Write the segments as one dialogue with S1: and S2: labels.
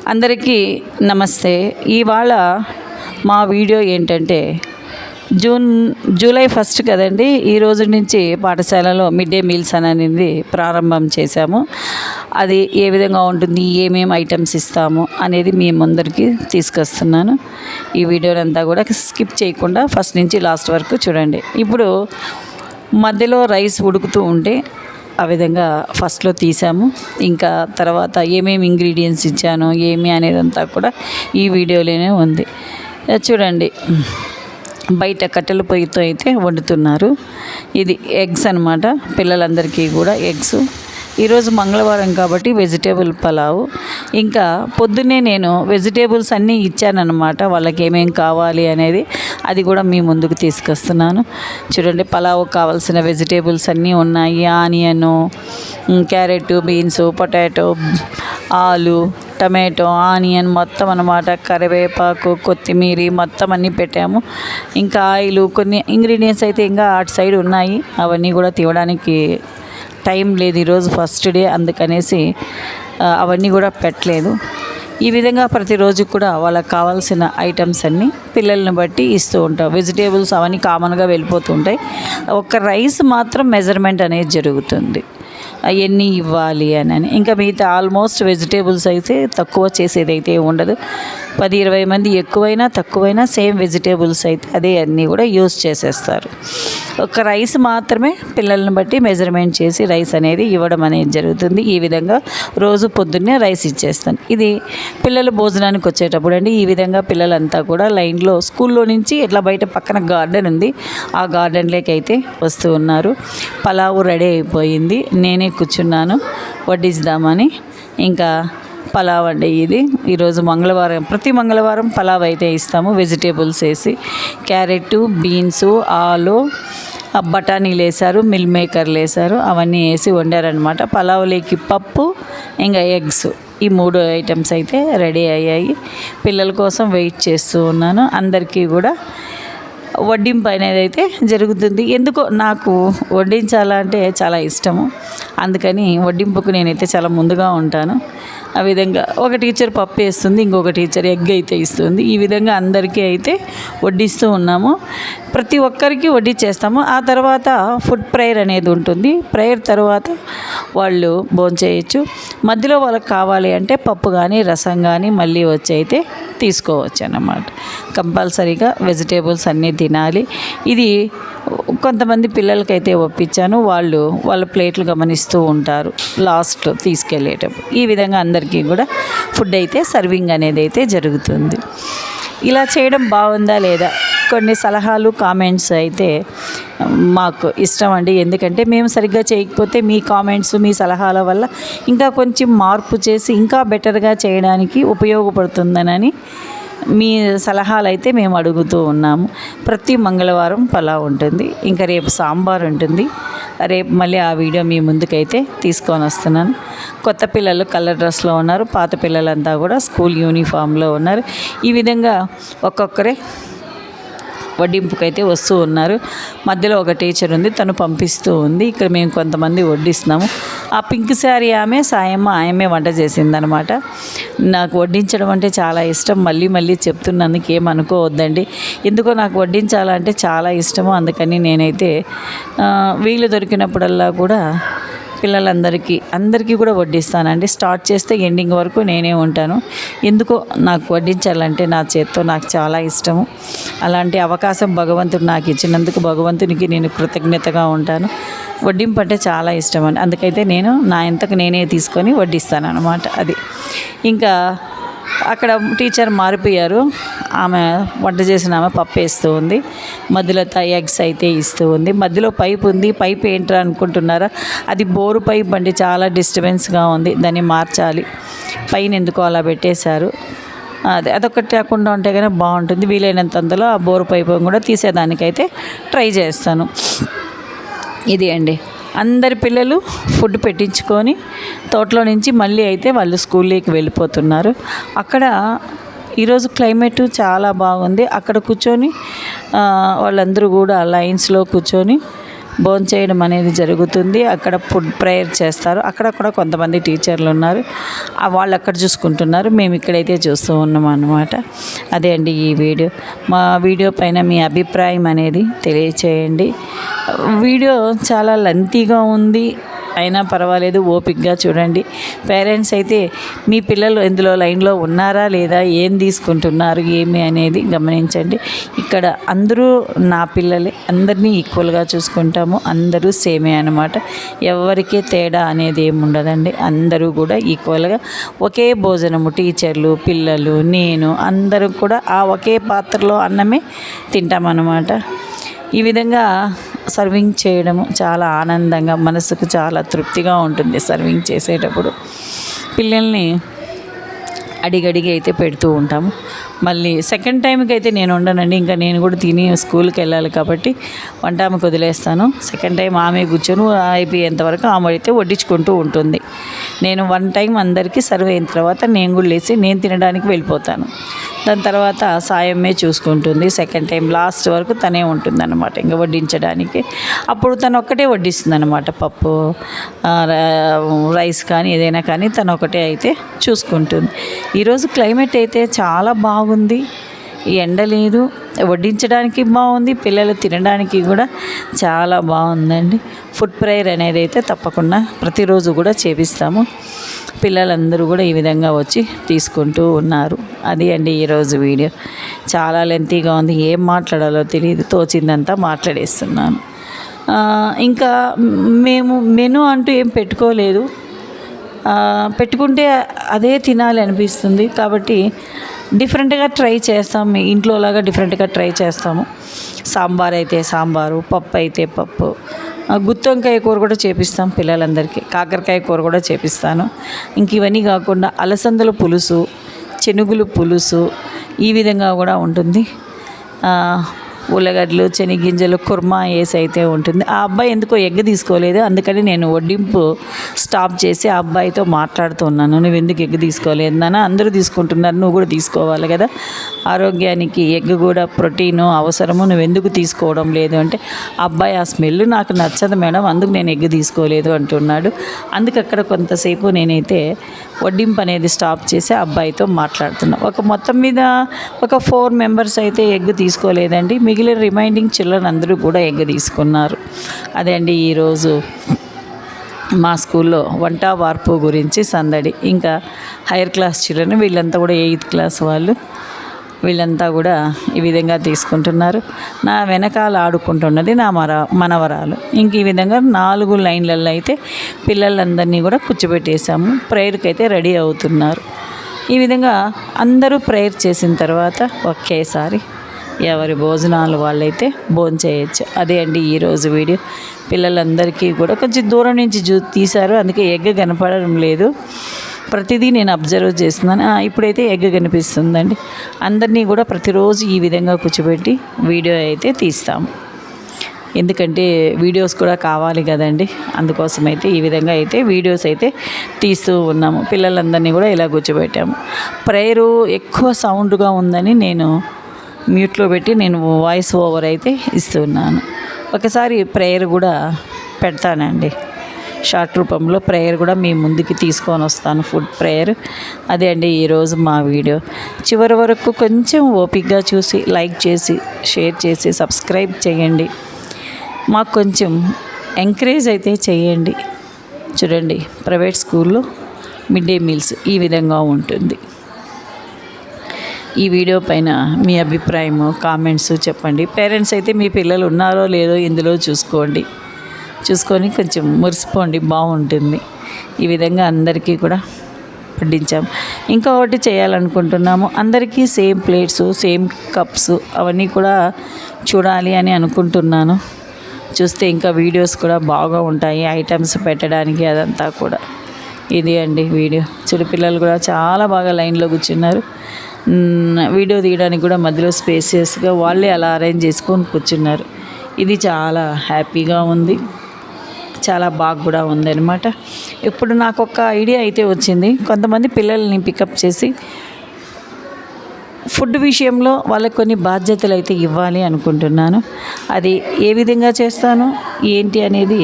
S1: అందరికీ నమస్తే. ఇవాళ మా వీడియో ఏంటంటే జూలై 1 కదండి. ఈ రోజు నుంచి పాఠశాలలో మిడ్ డే మీల్స్ అనేది ప్రారంభం చేశాము. అది ఏ విధంగా ఉంటుంది, ఏమేమి ఐటమ్స్ ఇస్తాము అనేది మీ ముందరికి తీసుకొస్తున్నాను. ఈ వీడియోనంతా కూడా స్కిప్ చేయకుండా ఫస్ట్ నుంచి లాస్ట్ వరకు చూడండి. ఇప్పుడు మధ్యలో రైస్ ఉడుకుతూ ఉంటే ఆ విధంగా ఫస్ట్లో తీసాము. ఇంకా తర్వాత ఏమేమి ఇంగ్రీడియంట్స్ ఇచ్చాను ఏమి అనేదంతా కూడా ఈ వీడియోలోనే ఉంది. చూడండి, బయట కట్టెల పొయ్యితో అయితే వండుతున్నారు. ఇది ఎగ్స్ అన్నమాట. పిల్లలందరికీ కూడా ఎగ్స్. ఈరోజు మంగళవారం కాబట్టి వెజిటేబుల్ పలావ్. ఇంకా పొద్దున్నే నేను వెజిటేబుల్స్ అన్నీ ఇచ్చానన్నమాట, వాళ్ళకి ఏమేమి కావాలి అనేది. అది కూడా మీ ముందుకు తీసుకొస్తున్నాను. చూడండి, పలావ్ కావాల్సిన వెజిటేబుల్స్ అన్నీ ఉన్నాయి. ఆనియను, క్యారెట్, బీన్స్, పొటాటో, ఆలు, టమాటో, ఆనియన్ మొత్తం అన్నమాట. కరివేపాకు, కొత్తిమీర మొత్తం అన్నీ పెట్టాము. ఇంకా ఆయిల్, కొన్ని ఇంగ్రీడియంట్స్ అయితే ఇంకా అటు సైడ్ ఉన్నాయి. అవన్నీ కూడా తీయడానికి టైం లేదు, ఈరోజు ఫస్ట్ డే, అందుకనేసి అవన్నీ కూడా పెట్టలేదు. ఈ విధంగా ప్రతిరోజు కూడా వాళ్ళకి కావాల్సిన ఐటమ్స్ అన్నీ పిల్లల్ని బట్టి ఇస్తూ ఉంటాం. వెజిటేబుల్స్ అవన్నీ కామన్గా వెళ్ళిపోతూ ఉంటాయి. ఒక రైస్ మాత్రం మెజర్మెంట్ అనేది జరుగుతుంది, ఎన్ని ఇవ్వాలి అని. ఇంకా మిగతా ఆల్మోస్ట్ వెజిటేబుల్స్ అయితే తక్కువ చేసేది అయితే ఉండదు. 10-20 మంది ఎక్కువైనా తక్కువైనా సేమ్ వెజిటేబుల్స్ అయితే అదే అన్నీ కూడా యూస్ చేసేస్తారు. ఒక రైస్ మాత్రమే పిల్లల్ని బట్టి మెజర్మెంట్ చేసి రైస్ అనేది ఇవ్వడం అనేది జరుగుతుంది. ఈ విధంగా రోజు పొద్దున్నే రైస్ ఇచ్చేస్తాను. ఇది పిల్లలు భోజనానికి వచ్చేటప్పుడు అండి. ఈ విధంగా పిల్లలంతా కూడా లైన్లో స్కూల్లో నుంచి ఇట్లా బయట పక్కన గార్డెన్ ఉంది, ఆ గార్డెన్లోకి అయితే వస్తూ ఉన్నారు. పలావు రెడీ అయిపోయింది, నేనే కూర్చున్నాను వడ్డిద్దామని. ఇంకా పలావ్ అండి ఇది. ఈరోజు మంగళవారం, ప్రతి మంగళవారం పలావ్ అయితే ఇస్తాము. వెజిటేబుల్స్ వేసి క్యారెట్, బీన్స్, ఆలు, బఠానీలు వేసారు, మిల్ మేకర్లు వేసారు, అవన్నీ వేసి వండారనమాట. పలావ్లోకి పప్పు, ఇంకా ఎగ్స్, ఈ 3 ఐటమ్స్ అయితే రెడీ అయ్యాయి. పిల్లల కోసం వెయిట్ చేస్తూ ఉన్నాను. అందరికీ కూడా వడ్డింపు అనేది అయితే జరుగుతుంది. ఎందుకో నాకు వడ్డించాలంటే చాలా ఇష్టము, అందుకని వడ్డింపుకు నేనైతే చాలా ముందుగా ఉంటాను. ఆ విధంగా ఒక టీచర్ పప్పు వేస్తుంది, ఇంకొక టీచర్ ఎగ్ అయితే ఇస్తుంది. ఈ విధంగా అందరికీ అయితే వడ్డిస్తూ ఉన్నాము. ప్రతి ఒక్కరికి వడ్డించేస్తాము. ఆ తర్వాత ఫుడ్ ప్రేయర్ అనేది ఉంటుంది. ప్రేయర్ తర్వాత వాళ్ళు భోంచేయచ్చు. మధ్యలో వాళ్ళకి కావాలి అంటే పప్పు కానీ రసం కానీ మళ్ళీ వచ్చి అయితే తీసుకోవచ్చు అన్నమాట. కంపల్సరీగా వెజిటేబుల్స్ అన్నీ తినాలి. ఇది కొంతమంది పిల్లలకైతే ఒప్పించాను, వాళ్ళు వాళ్ళ ప్లేట్లు గమనిస్తూ ఉంటారు లాస్ట్లో తీసుకెళ్ళేటప్పుడు. ఈ విధంగా అందరికీ కూడా ఫుడ్ అయితే సర్వింగ్ అనేది అయితే జరుగుతుంది. ఇలా చేయడం బాగుందా లేదా, కొన్ని సలహాలు కామెంట్స్ అయితే మాకు ఇష్టం అండి. ఎందుకంటే మేము సరిగ్గా చేయకపోతే మీ కామెంట్స్, మీ సలహాల వల్ల ఇంకా కొంచెం మార్పు చేసి ఇంకా బెటర్గా చేయడానికి ఉపయోగపడుతుందనని మీ సలహాలు అయితే మేము అడుగుతూ ఉన్నాము. ప్రతి మంగళవారం పలావ్ ఉంటుంది, ఇంకా రేపు సాంబార్ ఉంటుంది. రేపు మళ్ళీ ఆ వీడియో మీ ముందుకైతే తీసుకొని వస్తున్నాను. కొత్త పిల్లలు కలర్ డ్రెస్లో ఉన్నారు, పాత పిల్లలంతా కూడా స్కూల్ యూనిఫామ్లో ఉన్నారు. ఈ విధంగా ఒక్కొక్కరే వడ్డింపుకైతే వస్తూ ఉన్నారు. మధ్యలో ఒక టీచర్ ఉంది, తను పంపిస్తూ ఉంది. ఇక్కడ మేము కొంతమంది వడ్డిస్తున్నాము. ఆ పింక్ శారీ ఆమె సాయమ్మ, ఆమె వంట చేసిందనమాట. నాకు వడ్డించడం అంటే చాలా ఇష్టం. మళ్ళీ మళ్ళీ చెప్తున్నందుకు ఏమనుకోవద్దండి. ఎందుకో నాకు వడ్డించాలంటే చాలా ఇష్టము. అందుకని నేనైతే వీలు దొరికినప్పుడల్లా కూడా అందరికీ కూడా వడ్డిస్తానండి. స్టార్ట్ చేస్తే ఎండింగ్ వరకు నేనే ఉంటాను. ఎందుకో నాకు వడ్డించాలంటే నా చేత్తో నాకు చాలా ఇష్టము. అలాంటి అవకాశం భగవంతుడు నాకు ఇచ్చినందుకు భగవంతునికి నేను కృతజ్ఞతగా ఉంటాను. వడ్డింపు అంటే చాలా ఇష్టం అండి. అందుకైతే నేను నా ఎంతకు నేనే తీసుకొని వడ్డిస్తాను అన్నమాట. అది ఇంకా అక్కడ టీచర్ మారిపోయారు. ఆమె వంట చేసిన ఆమె పప్పు వేస్తూ ఉంది, మధ్యలో ఎగ్స్ అయితే ఇస్తూ ఉంది. మధ్యలో పైప్ ఉంది. పైప్ ఏంట్రా అనుకుంటున్నారా, అది బోరు పైప్ అండి. చాలా డిస్టర్బెన్స్గా ఉంది, దాన్ని మార్చాలి. పైన ఎందుకో అలా పెట్టేశారు. అదొకటి కాకుండా ఉంటే కానీ బాగుంటుంది. వీలైనంత అందులో ఆ బోరు పైపు కూడా తీసేదానికైతే ట్రై చేస్తాను. ఇది అండి, అందరి పిల్లలు ఫుడ్ పెట్టించుకొని తోటలో నుంచి మళ్ళీ అయితే వాళ్ళు స్కూల్లోకి వెళ్ళిపోతున్నారు. అక్కడ ఈరోజు క్లైమేట్ చాలా బాగుంది. అక్కడ కూర్చొని వాళ్ళందరూ కూడా లైన్స్లో కూర్చొని భోంచేయడం అనేది జరుగుతుంది. అక్కడ ఫుడ్ ప్రేయర్ చేస్తారు. అక్కడ కూడా కొంతమంది టీచర్లు ఉన్నారు, వాళ్ళు అక్కడ చూసుకుంటున్నారు, మేము ఇక్కడైతే చూస్తూ ఉన్నాం అన్నమాట. అదే అండి ఈ వీడియో. మా వీడియో పైన మీ అభిప్రాయం అనేది తెలియచేయండి. వీడియో చాలా లెంతీగా ఉంది, అయినా పర్వాలేదు, ఓపికగా చూడండి. పేరెంట్స్ అయితే మీ పిల్లలు ఇందులో లైన్లో ఉన్నారా లేదా, ఏం తీసుకుంటున్నారు ఏమి అనేది గమనించండి. ఇక్కడ అందరూ నా పిల్లలే, అందరినీ ఈక్వల్గా చూసుకుంటాము, అందరూ సేమే అనమాట. ఎవరికీ తేడా అనేది ఏమి ఉండదండి. అందరూ కూడా ఈక్వల్గా ఒకే భోజనము, టీచర్లు, పిల్లలు, నేను అందరూ కూడా ఆ ఒకే పాత్రలో అన్నమే తింటామన్నమాట. ఈ విధంగా సర్వింగ్ చేయడము చాలా ఆనందంగా, మనసుకు చాలా తృప్తిగా ఉంటుంది. సర్వింగ్ చేసేటప్పుడు పిల్లల్ని అడిగడిగి అయితే పెడుతూ ఉంటాము. మళ్ళీ సెకండ్ టైంకి అయితే నేను ఉండనండి, ఇంకా నేను కూడా తిని స్కూల్కి వెళ్ళాలి కాబట్టి వంట ఆమెకు వదిలేస్తాను. సెకండ్ టైం ఆమె కూర్చొని అయిపోయేంతవరకు ఆమె అయితే వడ్డించుకుంటూ ఉంటుంది. నేను వన్ టైం అందరికీ సర్వ్ అయిన తర్వాత నేను కూడా లేచి నేను తినడానికి వెళ్ళిపోతాను. దాని తర్వాత సాయమే చూసుకుంటుంది. సెకండ్ టైం లాస్ట్ వరకు తనే ఉంటుంది అన్నమాట, ఇంకా వడ్డించడానికి. అప్పుడు తను ఒక్కటే వడ్డిస్తుంది అన్నమాట. పప్పు, రైస్ కానీ ఏదైనా కానీ తను ఒకటే అయితే చూసుకుంటుంది. ఈరోజు క్లైమేట్ అయితే చాలా బాగుంది, ఎండ లేదు, వడ్డించడానికి బాగుంది, పిల్లలు తినడానికి కూడా చాలా బాగుందండి. ఫుడ్ ప్రేయర్ అనేది అయితే తప్పకుండా ప్రతిరోజు కూడా చేపిస్తాము. పిల్లలందరూ కూడా ఈ విధంగా వచ్చి తీసుకుంటూ ఉన్నారు. అది అండి ఈరోజు వీడియో. చాలా లెంతీగా ఉంది, ఏం మాట్లాడాలో తెలియదు, తోచిందంతా మాట్లాడేస్తున్నాను. ఇంకా మేము మెనూ అంటూ ఏం పెట్టుకోలేదు, పెట్టుకుంటే అదే తినాలి అనిపిస్తుంది కాబట్టి డిఫరెంట్గా ట్రై చేస్తాము. ఇంట్లోలాగా డిఫరెంట్గా ట్రై చేస్తాము. సాంబార్ అయితే సాంబారు, పప్పు అయితే పప్పు, గుత్తొంకాయ కూర కూడా చేపిస్తాం పిల్లలందరికీ, కాకరకాయ కూర కూడా చేపిస్తాను. ఇంక ఇవన్నీ కాకుండా అలసందల పులుసు, చెనుగులు పులుసు, ఈ విధంగా కూడా ఉంటుంది. ఉల్లగడ్డలు, శనగింజలు, కుర్మా వేసి అయితే ఉంటుంది. ఆ అబ్బాయి ఎందుకో ఎగ్ తీసుకోలేదు, అందుకని నేను వడ్డింపు స్టాప్ చేసి ఆ అబ్బాయితో మాట్లాడుతున్నాను. నువ్వు ఎందుకు ఎగ్ తీసుకోలేదు నాన్న, అందరూ తీసుకుంటున్నారు, నువ్వు కూడా తీసుకోవాలి కదా, ఆరోగ్యానికి ఎగ్ కూడా ప్రోటీను అవసరము, నువ్వు ఎందుకు తీసుకోవడం లేదు అంటే, అబ్బాయి ఆ స్మెల్ నాకు నచ్చదు మేడం, అందుకు నేను ఎగ్ తీసుకోలేదు అంటున్నాడు. అందుకు అక్కడ కొంతసేపు నేనైతే వడ్డింపు అనేది స్టాప్ చేసి అబ్బాయితో మాట్లాడుతున్నాను. మొత్తం మీద ఒక 4 మెంబర్స్ అయితే ఎగ్ తీసుకోలేదండి, మిగిలిన రిమైనింగ్ చిల్డ్రన్ అందరూ కూడా ఎగ్ తీసుకున్నారు. అదే అండి ఈరోజు మా స్కూల్లో వంట వార్పు గురించి సందడి. ఇంకా హైయర్ క్లాస్ చిల్డ్రన్ వీళ్ళంతా కూడా 8th క్లాస్ వాళ్ళు, వీళ్ళంతా కూడా ఈ విధంగా తీసుకుంటున్నారు. నా వెనకాల ఆడుకుంటున్నది నా మనవరాలు. ఇంక ఈ విధంగా 4 లైన్లలో అయితే పిల్లలందరినీ కూడా కూర్చోబెట్టేసాము. ప్రేయర్కి అయితే రెడీ అవుతున్నారు. ఈ విధంగా అందరూ ప్రేయర్ చేసిన తర్వాత ఒకేసారి ఎవరి భోజనాలు వాళ్ళైతే భోంచేయచ్చు. అదే అండి ఈరోజు వీడియో. పిల్లలందరికీ కూడా కొంచెం దూరం నుంచి తీశారు, అందుకే ఎగ్ కనపడడం లేదు. ప్రతిదీ నేను అబ్జర్వ్ చేస్తున్నాను. ఇప్పుడైతే ఎగ్ కనిపిస్తుందండి. అందరినీ కూడా ప్రతిరోజు ఈ విధంగా కూర్చోబెట్టి వీడియో అయితే తీస్తాము, ఎందుకంటే వీడియోస్ కూడా కావాలి కదండి. అందుకోసమైతే ఈ విధంగా అయితే వీడియోస్ అయితే తీస్తూ ఉన్నాము. పిల్లలందరినీ కూడా ఇలా కూర్చోబెట్టాము. ప్రేయరు ఎక్కువ సౌండ్గా ఉందని నేను మ్యూట్లో పెట్టి నేను వాయిస్ ఓవర్ అయితే ఇస్తున్నాను. ఒకసారి ప్రేయర్ కూడా పెడతానండి, షార్ట్ రూపంలో ప్రేయర్ కూడా మీ ముందుకి తీసుకొని వస్తాను, ఫుడ్ ప్రేయర్. అదే అండి ఈరోజు మా వీడియో. చివరి వరకు కొంచెం ఓపికగా చూసి లైక్ చేసి షేర్ చేసి సబ్స్క్రైబ్ చేయండి, మాకు కొంచెం ఎంకరేజ్ అయితే చేయండి. చూడండి, ప్రైవేట్ స్కూల్లో మిడ్ డే మీల్స్ ఈ విధంగా ఉంటుంది. ఈ వీడియో పైన మీ అభిప్రాయము కామెంట్స్ చెప్పండి. పేరెంట్స్ అయితే మీ పిల్లలు ఉన్నారో లేదో ఇందులో చూసుకొని కొంచెం మురిసిపోండి, బాగుంటుంది. ఈ విధంగా అందరికీ కూడా వడ్డించాము. ఇంకొకటి చేయాలనుకుంటున్నాము, అందరికీ సేమ్ ప్లేట్స్, సేమ్ కప్స్ అవన్నీ కూడా చూడాలి అని అనుకుంటున్నాను. చూస్తే ఇంకా వీడియోస్ కూడా బాగా ఉంటాయి, ఐటమ్స్ పెట్టడానికి అదంతా కూడా. ఇది అండి వీడియో. చిన్నపిల్లలు కూడా చాలా బాగా లైన్లో కూర్చున్నారు. వీడియో తీయడానికి కూడా మధ్యలో స్పేసియస్గా వాళ్ళే అలా అరేంజ్ చేసుకొని కూర్చున్నారు. ఇది చాలా హ్యాపీగా ఉంది, చాలా బాగా కూడా ఉందన్నమాట. ఇప్పుడు నాకు ఒక ఐడియా అయితే వచ్చింది. కొంతమంది పిల్లల్ని పికప్ చేసి ఫుడ్ విషయంలో వాళ్ళకి కొన్ని బాధ్యతలు అయితే ఇవ్వాలి అనుకుంటున్నాను. అది ఏ విధంగా చేస్తాను ఏంటి అనేది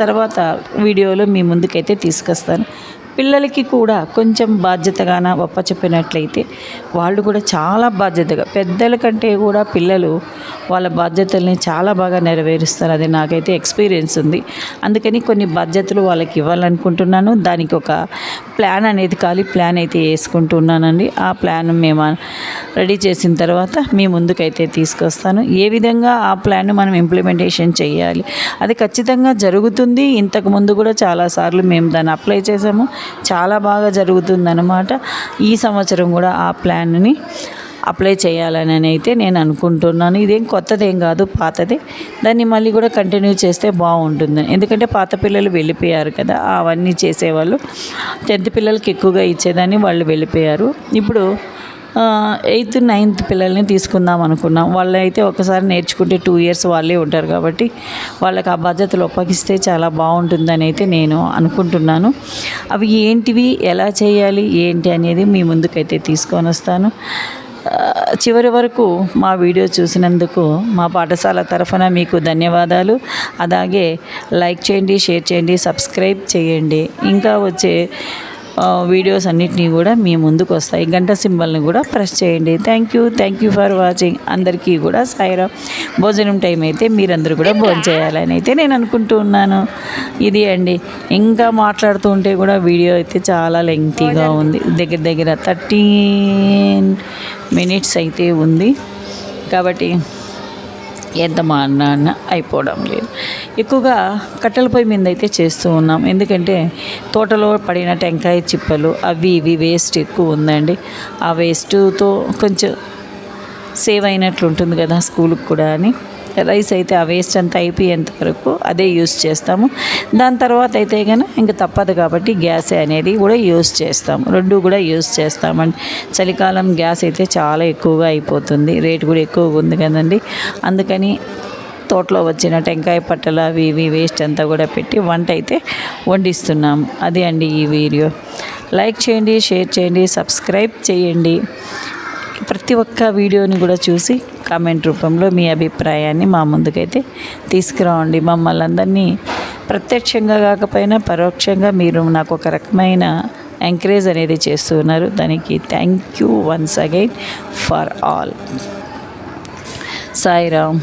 S1: తర్వాత వీడియోలో మీ ముందుకైతే తీసుకొస్తాను. పిల్లలకి కూడా కొంచెం బాధ్యతగాన ఒప్పచెప్పినట్లయితే వాళ్ళు కూడా చాలా బాధ్యతగా, పెద్దల కంటే కూడా పిల్లలు వాళ్ళ బాధ్యతల్ని చాలా బాగా నెరవేరుస్తారు. అది నాకైతే ఎక్స్పీరియన్స్ ఉంది. అందుకని కొన్ని బాధ్యతలు వాళ్ళకి ఇవ్వాలనుకుంటున్నాను. దానికి ఒక ప్లాన్ అనేది ప్లాన్ అయితే వేసుకుంటున్నానండి. ఆ ప్లాన్ మేము రెడీ చేసిన తర్వాత మీ ముందుకైతే తీసుకొస్తాను. ఏ విధంగా ఆ ప్లాన్ మనం ఇంప్లిమెంటేషన్ చేయాలి, అది ఖచ్చితంగా జరుగుతుంది. ఇంతకుముందు కూడా చాలాసార్లు మేము దాన్ని అప్లై చేసాము, చాలా బాగా జరుగుతుందన్నమాట. ఈ సంవత్సరం కూడా ఆ ప్లాన్ని అప్లై చేయాలని అయితే నేను అనుకుంటున్నాను. ఇదేం కొత్తదేం కాదు, పాతదే. దాన్ని మళ్ళీ కూడా కంటిన్యూ చేస్తే బాగుంటుంది. ఎందుకంటే పాత పిల్లలు వెళ్ళిపోయారు కదా, అవన్నీ చేసేవాళ్ళు. 10th పిల్లలకి ఎక్కువగా ఇచ్చేదాన్ని, వాళ్ళు వెళ్ళిపోయారు. ఇప్పుడు 8th 9th పిల్లల్ని తీసుకుందాం అనుకున్నాం. వాళ్ళు అయితే ఒకసారి నేర్చుకుంటే 2 years వాళ్ళే ఉంటారు కాబట్టి వాళ్ళకి ఆ బాధ్యతలు ఒప్పగిస్తే చాలా బాగుంటుందని అయితే నేను అనుకుంటున్నాను. అవి ఏంటివి, ఎలా చేయాలి ఏంటి అనేది మీ ముందుకైతే తీసుకొని వస్తాను. చివరి వరకు మా వీడియో చూసినందుకు మా పాఠశాల తరఫున మీకు ధన్యవాదాలు. అలాగే లైక్ చేయండి, షేర్ చేయండి, సబ్స్క్రైబ్ చేయండి. ఇంకా వచ్చే వీడియోస్ అన్నిటినీ కూడా మీ ముందుకు వస్తాయి. గంట సింబల్ని కూడా ప్రెస్ చేయండి. Thank you for watching. అందరికీ కూడా సాయిరాం. భోజనం టైం అయితే మీరందరూ కూడా భోజనం చేయాలని అయితే నేను అనుకుంటూ ఉన్నాను. ఇది అండి. ఇంకా మాట్లాడుతూ ఉంటే కూడా వీడియో అయితే చాలా లెంగ్తీగా ఉంది. దగ్గర 13 minutes అయితే ఉంది. కాబట్టి ఎంత మాడినా అయిపోవడం లేదు. ఎక్కువగా కట్టెల పొయ్యి మీద అయితే చేస్తూ ఉన్నాం. ఎందుకంటే తోటలో పడిన టెంకాయ చిప్పలు అవి ఇవి వేస్ట్ ఎక్కువ ఉందండి. ఆ వేస్ట్తో కొంచెం సేవ్ అయినట్లు ఉంటుంది కదా స్కూల్కి కూడా అని. రైస్ అయితే ఆ వేస్ట్ అంతా అయిపోయేంత వరకు అదే యూస్ చేస్తాము. దాని తర్వాత అయితే కనుక ఇంకా తప్పదు కాబట్టి గ్యాస్ అనేది కూడా యూస్ చేస్తాము. రెండు కూడా యూస్ చేస్తామండి. చలికాలం గ్యాస్ అయితే చాలా ఎక్కువగా అయిపోతుంది, రేటు కూడా ఎక్కువగా ఉంది కదండి. అందుకని తోటలో వచ్చిన టెంకాయ పట్టలు అవి ఇవి వేస్ట్ అంతా కూడా పెట్టి వంట అయితే వండిస్తున్నాము. అదే అండి ఈ వీడియో. లైక్ చేయండి, షేర్ చేయండి, సబ్స్క్రైబ్ చేయండి. ప్రతి ఒక్క వీడియోని కూడా చూసి కామెంట్ రూపంలో మీ అభిప్రాయాన్ని మా ముందుకైతే తీసుకురావండి. మమ్మల్ని అందరినీ ప్రత్యక్షంగా కాకపోయినా పరోక్షంగా మీరు నాకు ఒక రకమైన ఎంకరేజ్ అనేది చేస్తున్నారు. దానికి thank you once again for all. Sairam.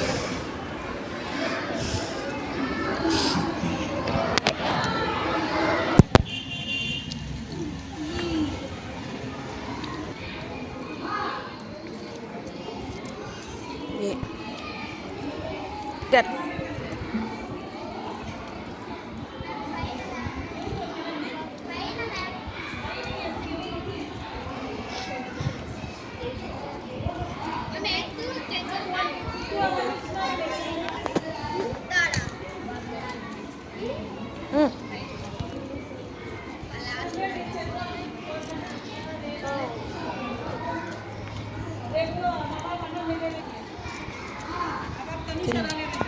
S2: Tiene.